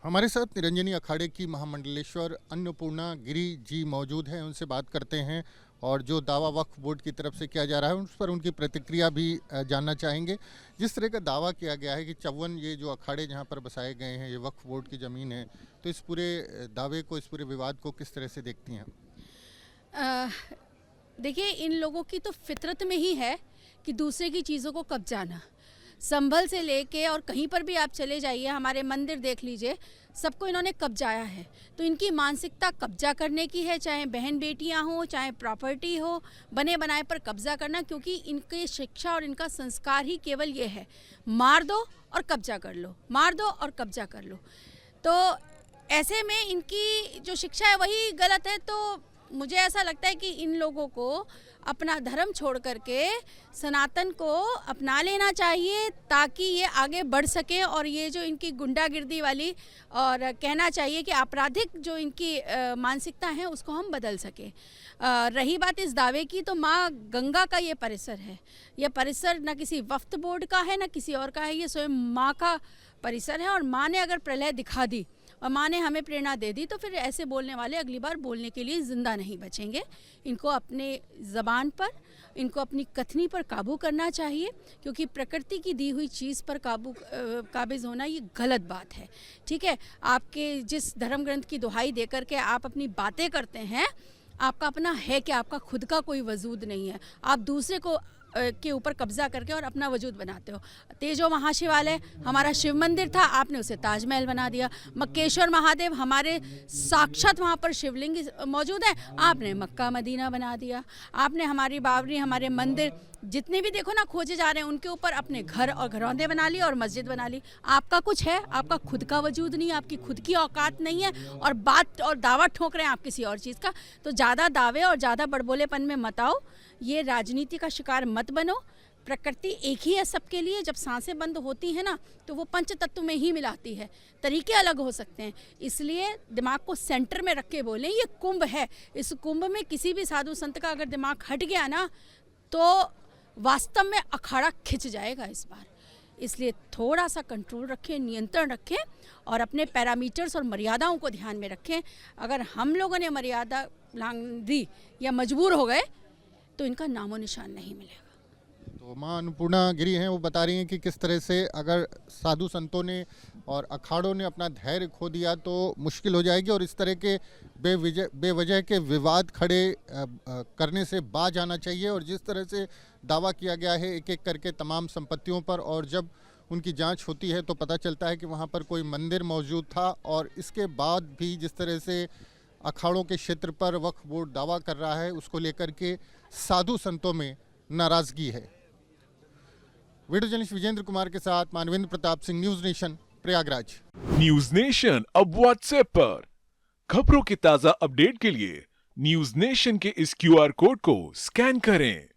हमारे साथ निरंजनी अखाड़े की महामंडलेश्वर अन्नपूर्णा गिरी जी मौजूद हैं। उनसे बात करते हैं और जो दावा वक्फ बोर्ड की तरफ से किया जा रहा है उस पर उनकी प्रतिक्रिया भी जानना चाहेंगे। जिस तरह का दावा किया गया है कि 54 ये जो अखाड़े जहां पर बसाए गए हैं ये वक्फ बोर्ड की ज़मीन है, तो इस पूरे दावे को, इस पूरे विवाद को किस तरह से देखती हैं? अ, देखिए, इन लोगों की तो फितरत में ही है कि दूसरे की चीज़ों को कब्जाना। संभल से लेके और कहीं पर भी आप चले जाइए, हमारे मंदिर देख लीजिए, सबको इन्होंने कब्जाया है। तो इनकी मानसिकता कब्जा करने की है, चाहे बहन बेटियां हो, चाहे प्रॉपर्टी हो, बने बनाए पर कब्जा करना, क्योंकि इनकी शिक्षा और इनका संस्कार ही केवल ये है, मार दो और कब्जा कर लो, मार दो और कब्जा कर लो। तो ऐसे में इनकी जो शिक्षा है वही गलत है। तो मुझे ऐसा लगता है कि इन लोगों को अपना धर्म छोड़ करके सनातन को अपना लेना चाहिए, ताकि ये आगे बढ़ सके। और ये जो इनकी गुंडागिर्दी वाली और कहना चाहिए कि आपराधिक जो इनकी मानसिकता है उसको हम बदल सके। रही बात इस दावे की, तो माँ गंगा का ये परिसर है। ये परिसर न किसी वक्फ बोर्ड का है न किसी और का है, ये स्वयं माँ का परिसर है। और माँ ने अगर प्रलय दिखा दी और माँ ने हमें प्रेरणा दे दी, तो फिर ऐसे बोलने वाले अगली बार बोलने के लिए ज़िंदा नहीं बचेंगे। इनको अपने ज़बान पर, इनको अपनी कथनी पर काबू करना चाहिए, क्योंकि प्रकृति की दी हुई चीज़ पर काबिज़ होना ये गलत बात है। ठीक है, आपके जिस धर्म ग्रंथ की दुहाई दे करके आप अपनी बातें करते हैं, आपका अपना है कि आपका खुद का कोई वजूद नहीं है। आप दूसरे को के ऊपर कब्जा करके और अपना वजूद बनाते हो। तेजो महाशिवालय हमारा शिव मंदिर था, आपने उसे ताजमहल बना दिया। मक्केश्वर महादेव हमारे साक्षात वहाँ पर शिवलिंग मौजूद है, आपने मक्का मदीना बना दिया। आपने हमारी बावरी, हमारे मंदिर जितने भी देखो ना खोजे जा रहे हैं, उनके ऊपर अपने घर और घरौंदे बना लिए और मस्जिद बना ली। आपका कुछ है? आपका खुद का वजूद नहीं है, आपकी खुद की औकात नहीं है, और बात और दावा ठोक रहे हैं आप किसी और चीज़ का। तो ज़्यादा दावे और ज़्यादा बड़बोलेपन में मत आओ, ये राजनीति का शिकार मत बनो। प्रकृति एक ही है सबके लिए। जब सांसें बंद होती हैं ना, तो वो पंच तत्व में ही मिलाती है। तरीके अलग हो सकते हैं, इसलिए दिमाग को सेंटर में रख के बोलें। ये कुंभ है, इस कुंभ में किसी भी साधु संत का अगर दिमाग हट गया ना, तो वास्तव में अखाड़ा खिंच जाएगा इस बार। इसलिए थोड़ा सा कंट्रोल रखें, नियंत्रण रखें और अपने पैरामीटर्स और मर्यादाओं को ध्यान में रखें। अगर हम लोगों ने मर्यादा लांघ दी या मजबूर हो गए, तो इनका नामो निशान नहीं मिलेगा। तो माँ अन्नपूर्णा गिरी हैं, वो बता रही हैं कि किस तरह से अगर साधु संतों ने और अखाड़ों ने अपना धैर्य खो दिया तो मुश्किल हो जाएगी, और इस तरह के बेवजह के विवाद खड़े करने से बाज आना चाहिए। और जिस तरह से दावा किया गया है एक एक करके तमाम संपत्तियों पर, और जब उनकी जांच होती है तो पता चलता है कि वहाँ पर कोई मंदिर मौजूद था, और इसके बाद भी जिस तरह से अखाड़ों के क्षेत्र पर वक्फ बोर्ड दावा कर रहा है, उसको लेकर के साधु संतों में नाराजगी है। वीडियो जर्नलिस्ट विजेंद्र कुमार के साथ Manvendra Pratap Singh, news nation, Prayagraj. News nation अब व्हाट्सएप पर खबरों के ताजा अपडेट के लिए न्यूज नेशन के इस क्यूआर कोड को स्कैन करें।